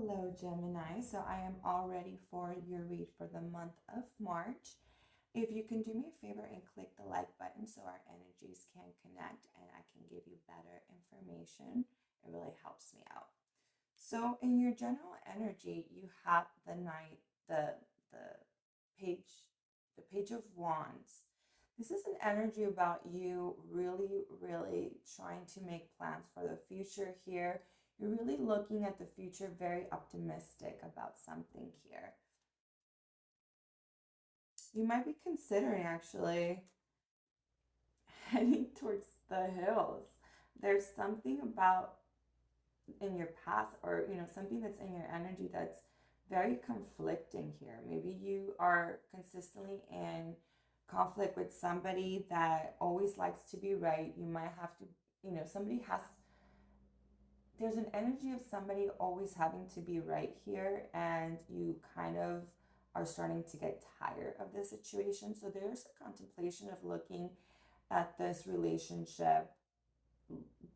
Hello, Gemini. So I am all ready for your read for the month of March. If you can do me a favor and click the like button so our energies can connect and I can give you better information, it really helps me out. So in your general energy, you have the knight, the page, the page of wands. This is an energy about you really, really trying to make plans for the future here. You're really looking at the future, very optimistic about something here. You might be considering actually heading towards the hills. There's something about in your past or something that's in your energy that's very conflicting here. Maybe you are consistently in conflict with somebody that always likes to be right. You might have to, somebody has, there's an energy of somebody always having to be right here, and you kind of are starting to get tired of this situation. So there's a contemplation of looking at this relationship,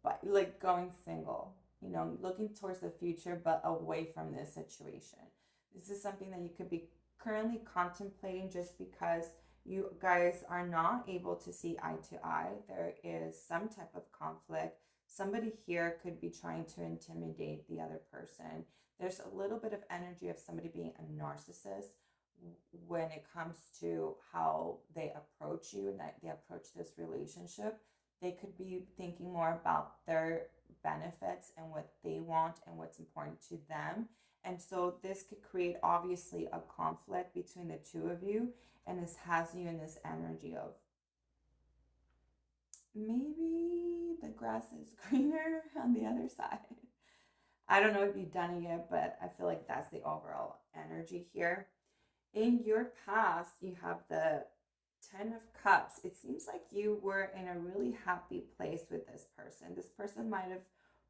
but like going single, looking towards the future, but away from this situation. This is something that you could be currently contemplating just because you guys are not able to see eye to eye. There is some type of conflict. Somebody here could be trying to intimidate the other person. There's a little bit of energy of somebody being a narcissist when it comes to how they approach you and that they approach this relationship. They could be thinking more about their benefits and what they want and what's important to them. And so this could create obviously a conflict between the two of you. And this has you in this energy of maybe the grass is greener on the other side. I don't know if you've done it yet, but I feel like that's the overall energy here. In your past, you have the 10 of Cups. It seems like you were in a really happy place with this person. This person might have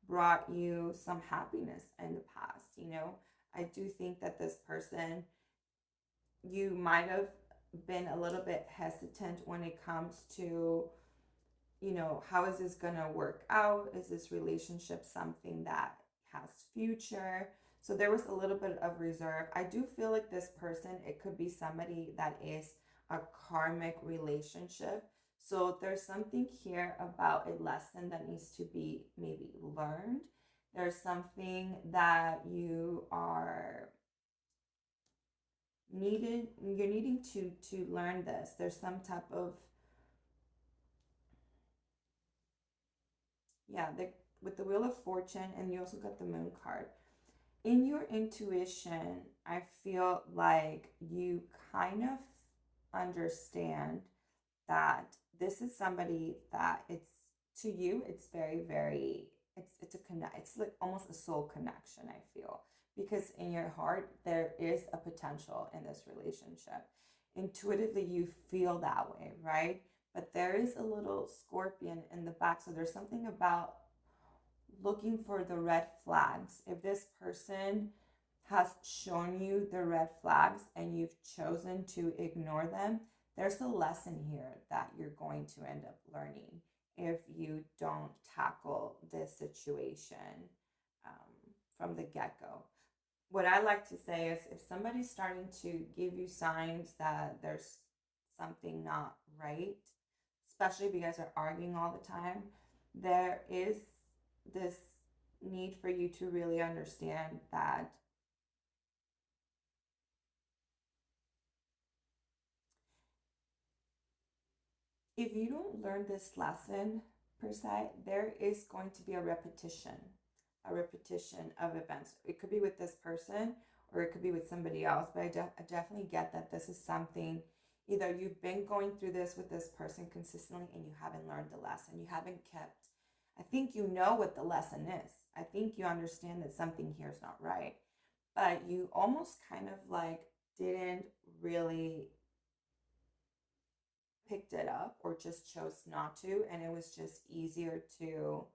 brought you some happiness in the past. I do think that this person, you might have been a little bit hesitant when it comes to, how is this going to work out? Is this relationship something that has future? So there was a little bit of reserve. I do feel like this person, it could be somebody that is a karmic relationship. So there's something here about a lesson that needs to be maybe learned. There's something that you're needing to learn this. There's some type of, yeah, with the Wheel of Fortune, and you also got the Moon card. In your intuition, I feel like you kind of understand that this is somebody that it's to you, it's very, very, it's a connect, it's like almost a soul connection, I feel. Because in your heart, there is a potential in this relationship. Intuitively, you feel that way, right? But there is a little scorpion in the back. So there's something about looking for the red flags. If this person has shown you the red flags and you've chosen to ignore them, there's a lesson here that you're going to end up learning if you don't tackle this situation from the get go. What I like to say is if somebody's starting to give you signs that there's something not right, especially if you guys are arguing all the time, there is this need for you to really understand that if you don't learn this lesson per se, there is going to be a repetition of events. It could be with this person or it could be with somebody else, but I definitely get that this is something, either you've been going through this with this person consistently and you haven't learned the lesson. You haven't kept, I think you know what the lesson is. I think you understand that something here is not right, but you almost kind of like didn't really picked it up or just chose not to, and it was just easier to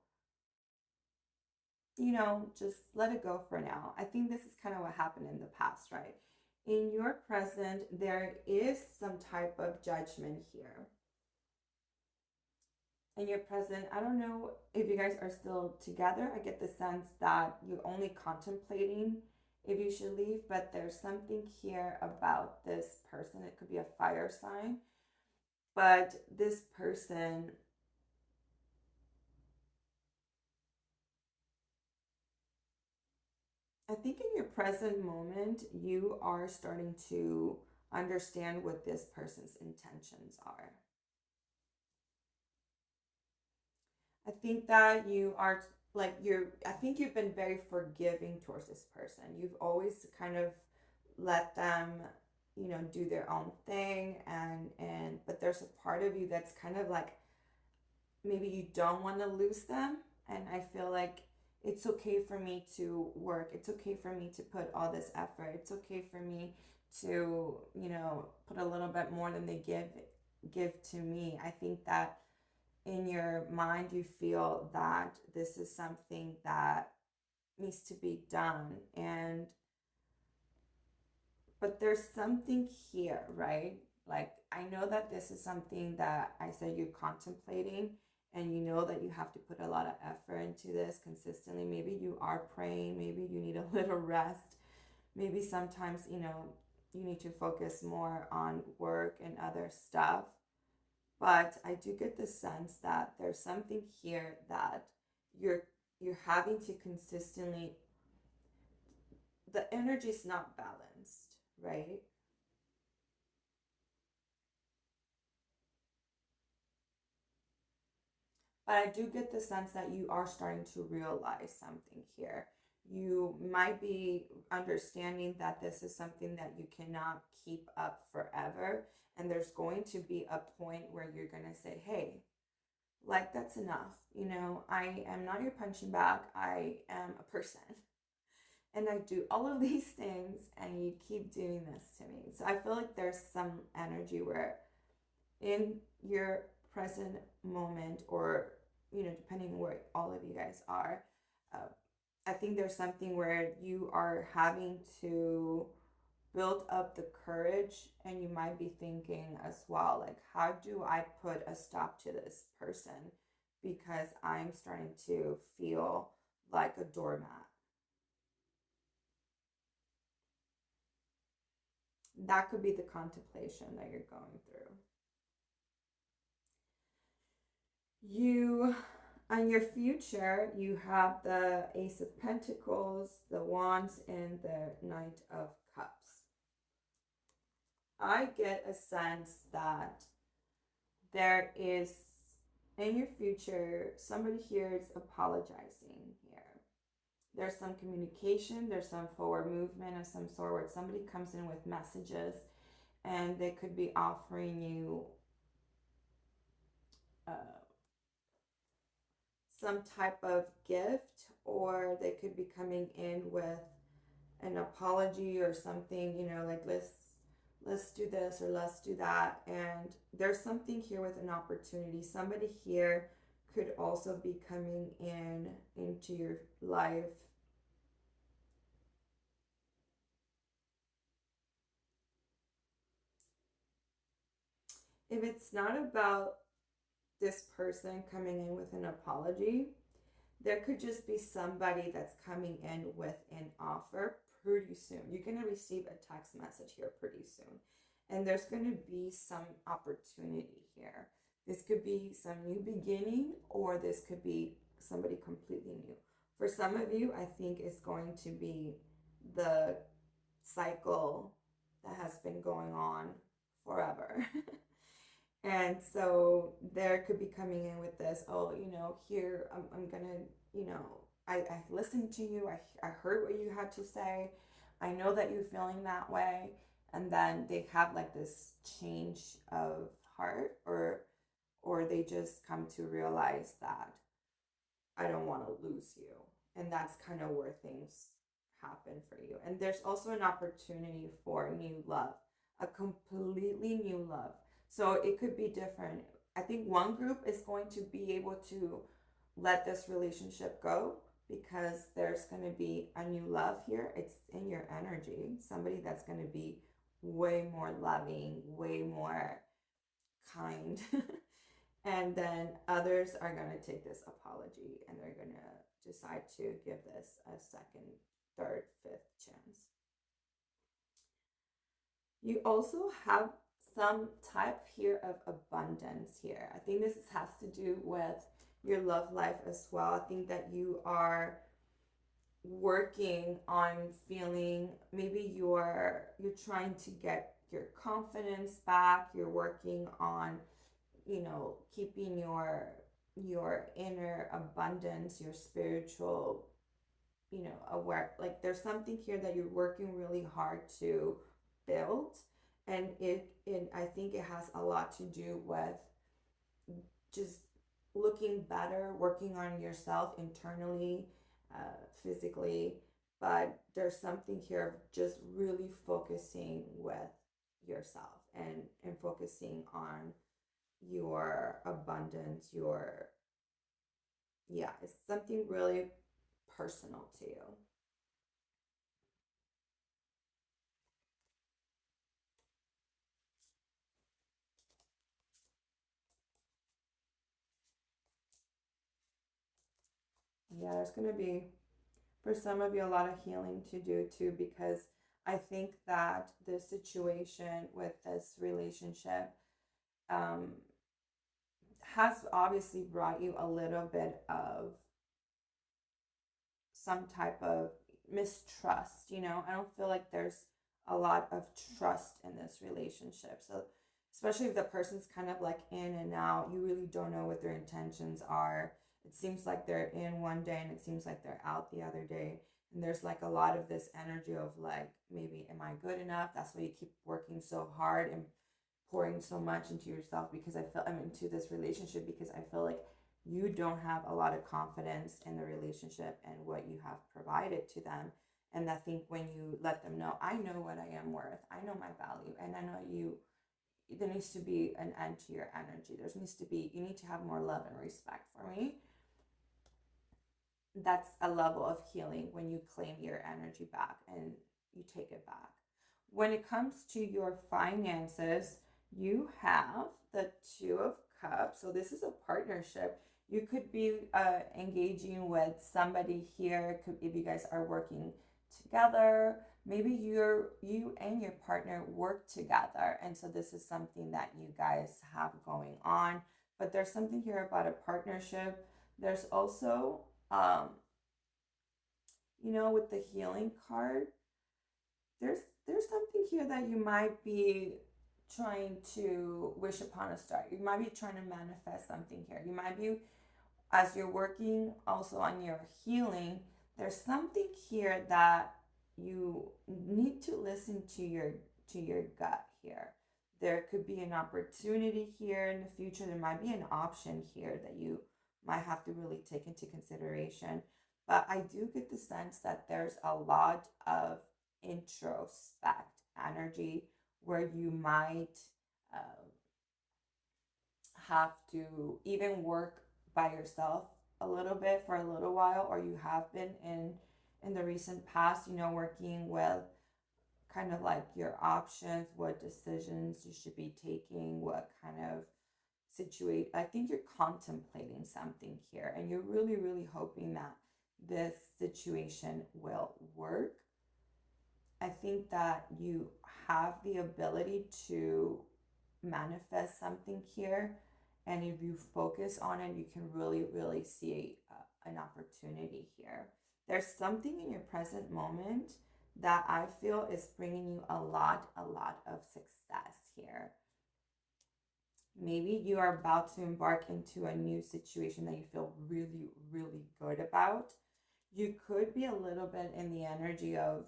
just let it go for now. I think this is kind of what happened in the past, right? In your present, there is some type of judgment here. In your present, I don't know if you guys are still together. I get the sense that you're only contemplating if you should leave, but there's something here about this person. It could be a fire sign, but this person, I think in your present moment, you are starting to understand what this person's intentions are. I think that you are I think you've been very forgiving towards this person. You've always kind of let them, do their own thing, but there's a part of you that's kind of like, maybe you don't want to lose them, and I feel like it's okay for me to work. It's okay for me to put all this effort. It's okay for me to, put a little bit more than they give to me. I think that in your mind you feel that this is something that needs to be done, and but there's something here, right? Like, I know that this is something that I said you're contemplating, and you know that you have to put a lot of effort into this consistently. Maybe you are praying, maybe you need a little rest, maybe sometimes, you need to focus more on work and other stuff. But I do get the sense that there's something here that you're you're having to consistently, the energy's not balanced, right? But I do get the sense that you are starting to realize something here. You might be understanding that this is something that you cannot keep up forever. And there's going to be a point where you're going to say, hey, like, that's enough. I am not your punching bag. I am a person. And I do all of these things, and you keep doing this to me. So I feel like there's some energy where in your present moment, or depending on where all of you guys are, uh, I think there's something where you are having to build up the courage, and you might be thinking as well, like, how do I put a stop to this person, because I'm starting to feel like a doormat. That could be the contemplation that you're going through. You, on your future, you have the Ace of Pentacles, the Wands, and the Knight of Cups. I get a sense that there is, in your future, somebody here is apologizing here. There's some communication, there's some forward movement of some sort where somebody comes in with messages, and they could be offering you uh, some type of gift, or they could be coming in with an apology or something, like, let's do this or let's do that. And there's something here with an opportunity. Somebody here could also be coming in into your life. If it's not about this person coming in with an apology, there could just be somebody that's coming in with an offer pretty soon. You're going to receive a text message here pretty soon. And there's going to be some opportunity here. This could be some new beginning, or this could be somebody completely new. For some of you, I think it's going to be the cycle that has been going on forever. And so there could be coming in with this, oh, here, I'm gonna, I listened to you, I heard what you had to say, I know that you're feeling that way. And then they have like this change of heart, or they just come to realize that I don't want to lose you. And that's kind of where things happen for you. And there's also an opportunity for new love, a completely new love. So it could be different. I think one group is going to be able to let this relationship go, because there's going to be a new love here. It's in your energy. Somebody that's going to be way more loving, way more kind. And then others are going to take this apology, and they're going to decide to give this a second, third, fifth chance. You also have some type here of abundance here. I think this has to do with your love life as well. I think that you are working on feeling, maybe you're trying to get your confidence back. You're working on, keeping your inner abundance, your spiritual, aware. Like there's something here that you're working really hard to build, and it I think it has a lot to do with just looking better, working on yourself internally, physically. But there's something here of just really focusing with yourself, and focusing on your abundance, your, yeah, it's something really personal to you. Yeah, there's going to be, for some of you, a lot of healing to do too, because I think that this situation with this relationship um, has obviously brought you a little bit of some type of mistrust. I don't feel like there's a lot of trust in this relationship. So, especially if the person's kind of like in and out, you really don't know what their intentions are. It seems like they're in one day and it seems like they're out the other day. And there's like a lot of this energy of like, maybe, am I good enough? That's why you keep working so hard and pouring so much into yourself, because I'm into this relationship because I feel like you don't have a lot of confidence in the relationship and what you have provided to them. And I think when you let them know, I know what I am worth, I know my value, and I know there needs to be an end to your energy. You need to have more love and respect for me. That's a level of healing when you claim your energy back and you take it back. When it comes to your finances, you have the Two of Cups. So this is a partnership. You could be engaging with somebody here. If you guys are working together, maybe you and your partner work together, and so this is something that you guys have going on. But there's something here about a partnership. There's also with the healing card, there's there's something here that you might be trying to wish upon a star. You might be trying to manifest something here. You might be, as you're working also on your healing, there's something here that you need to listen to your gut here. There could be an opportunity here in the future. There might be an option here that you might have to really take into consideration. But I do get the sense that there's a lot of introspect energy where you might um, have to even work by yourself a little bit for a little while, or you have been in the recent past, working with kind of like your options, what decisions you should be taking, what kind of situate. I think you're contemplating something here, and you're really, really hoping that this situation will work. I think that you have the ability to manifest something here. And if you focus on it, you can really, really see an opportunity here. There's something in your present moment that I feel is bringing you a lot of success here. Maybe you are about to embark into a new situation that you feel really, really good about. You could be a little bit in the energy of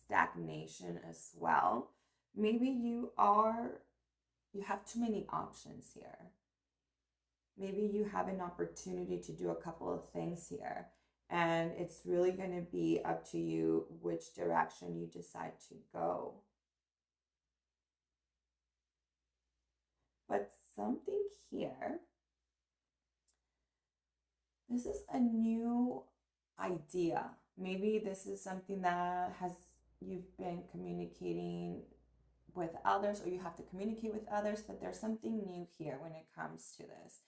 stagnation as well. Maybe you have too many options here. Maybe you have an opportunity to do a couple of things here, and it's really going to be up to you which direction you decide to go. But something here, this is a new idea. Maybe this is something that has you've been communicating with others, or you have to communicate with others, but there's something new here when it comes to this.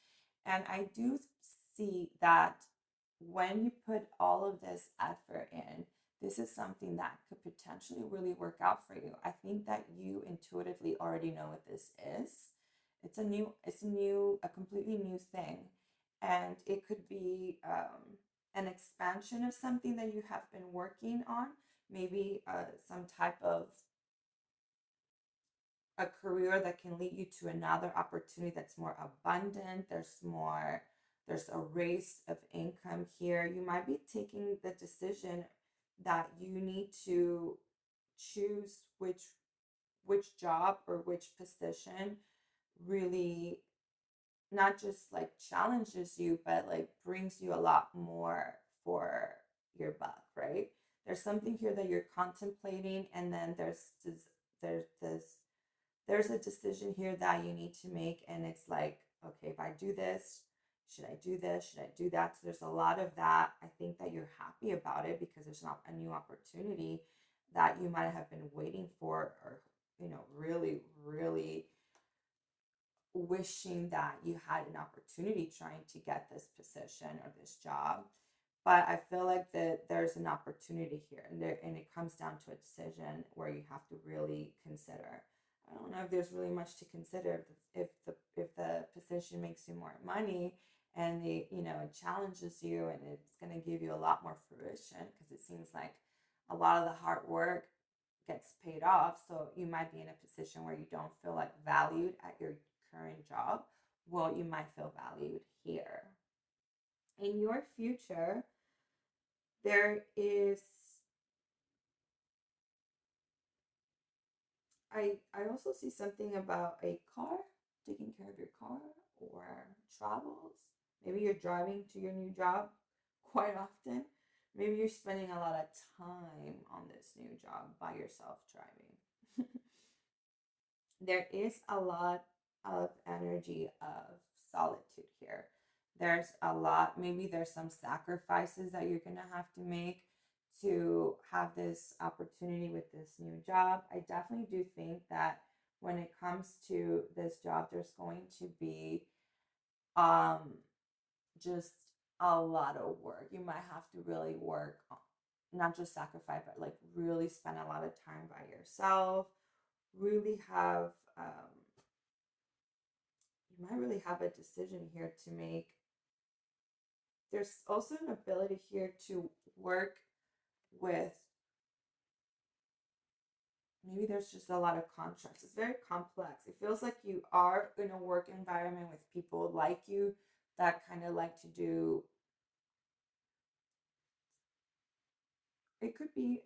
And I do see that when you put all of this effort in, this is something that could potentially really work out for you. I think that you intuitively already know what this is. A completely new thing. And it could be an expansion of something that you have been working on, maybe some type of a career that can lead you to another opportunity that's more abundant. There's a raise of income here. You might be taking the decision that you need to choose which job or which position really not just like challenges you, but like brings you a lot more for your buck, right? There's something here that you're contemplating, and then there's this there's a decision here that you need to make, and it's like, okay, if I do this, should I do this, should I do that? So there's a lot of that. I think that you're happy about it because there's not a new opportunity that you might have been waiting for, or really wishing that you had an opportunity trying to get this position or this job. But I feel like that there's an opportunity here, and it comes down to a decision where you have to really consider. I don't know if there's really much to consider. If the position makes you more money, and it challenges you, and it's going to give you a lot more fruition, because it seems like a lot of the hard work gets paid off. So you might be in a position where you don't feel like valued at your current job. Well, you might feel valued here. In your future, there is, I also see something about a car, taking care of your car, or travels. Maybe you're driving to your new job quite often. Maybe you're spending a lot of time on this new job by yourself driving. There is a lot of energy of solitude here. There's a lot, maybe there's some sacrifices that you're going to have to make to have this opportunity with this new job. I definitely do think that when it comes to this job, there's going to be um, just a lot of work. You might have to really work, not just sacrifice, but like really spend a lot of time by yourself, really have you might really have a decision here to make. There's also an ability here to work with, maybe there's just a lot of contracts. It's very complex. It feels like you are in a work environment with people like you that kind of like to do, it could be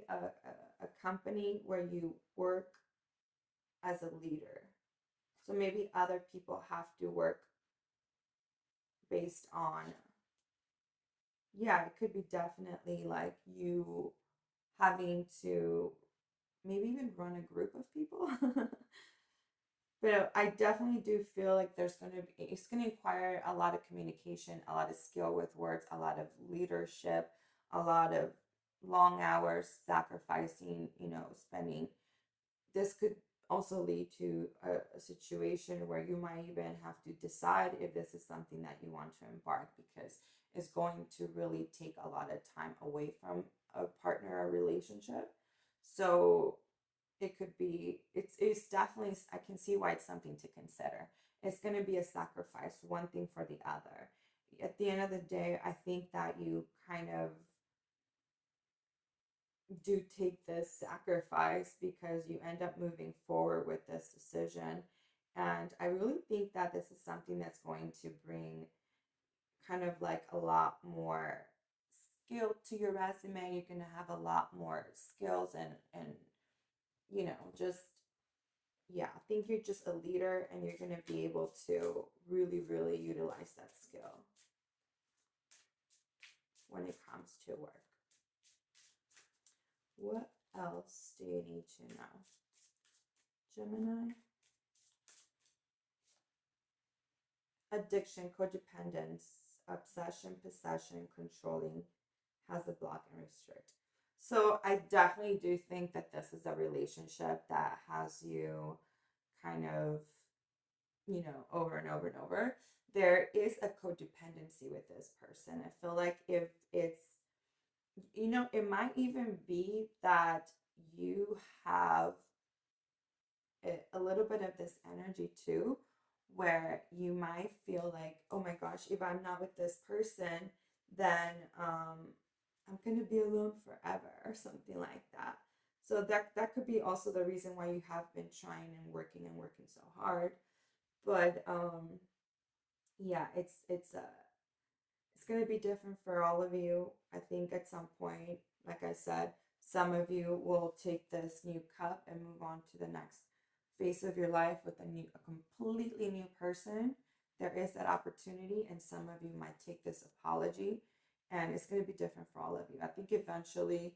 a company where you work as a leader. So maybe other people have to work based on, yeah, it could be definitely like you having to maybe even run a group of people. But I definitely do feel like it's going to require a lot of communication, a lot of skill with words, a lot of leadership, a lot of long hours, sacrificing, spending. This could also lead to a situation where you might even have to decide if this is something that you want to embark, because it's going to really take a lot of time away from a partner or relationship. So it's definitely, I can see why it's something to consider. It's going to be a sacrifice, one thing for the other. At the end of the day, I think that you kind of do take this sacrifice because you end up moving forward with this decision. And I really think that this is something that's going to bring kind of like a lot more skill to your resume. You're going to have a lot more skills, and just, yeah, I think you're just a leader, and you're going to be able to really, really utilize that skill when it comes to work. What else do you need to know, Gemini? Addiction, codependence, obsession, possession, controlling, has a block and restrict. So I definitely do think that this is a relationship that has you kind of, over and over and over. There is a codependency with this person. I feel like if it's It might even be that you have a little bit of this energy too, where you might feel like, oh my gosh, if I'm not with this person, then I'm gonna be alone forever or something like that. So that could be also the reason why you have been trying and working so hard. But yeah, it's going to be different for all of you. I think at some point, like I said, some of you will take this new cup and move on to the next phase of your life with a completely new person. There is that opportunity, and some of you might take this apology, and it's going to be different for all of you. I think eventually,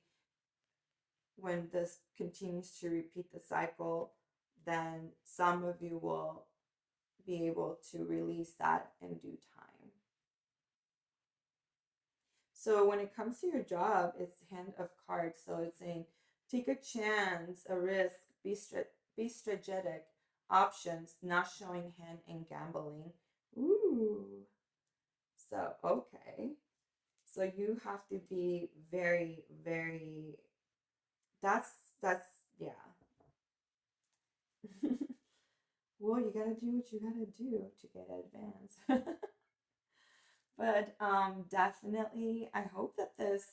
when this continues to repeat the cycle, then some of you will be able to release that in due time. So when it comes to your job, it's hand of cards. So it's saying take a chance, a risk, be strategic, options, not showing hand in gambling. Ooh. So okay. So you have to be very, very. That's that's yeah. Well, you gotta do what you gotta do to get advanced. But definitely, I hope that this,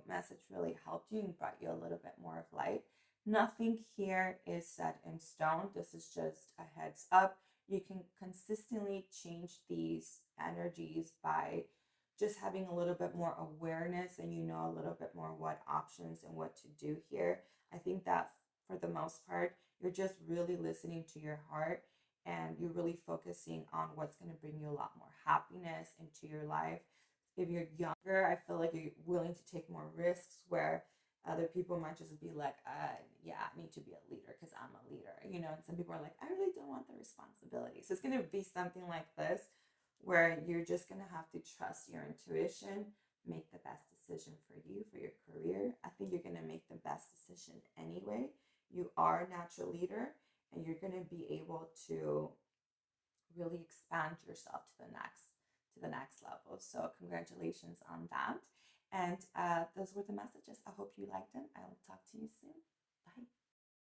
message really helped you and brought you a little bit more of light. Nothing here is set in stone. This is just a heads up. You can consistently change these energies by just having a little bit more awareness, and a little bit more what options and what to do here. I think that for the most part, you're just really listening to your heart, and you're really focusing on what's going to bring you a lot more happiness into your life. If you're younger, I feel like you're willing to take more risks, where other people might just be like, yeah, I need to be a leader because I'm a leader, and some people are like, I really don't want the responsibility. So it's going to be something like this, where you're just going to have to trust your intuition, make the best decision for you, for your career. I think you're going to make the best decision anyway. You are a natural leader, and you're going to be able to really expand yourself to the next level. So congratulations on that. And those were the messages. I hope you liked them. I will talk to you soon. Bye.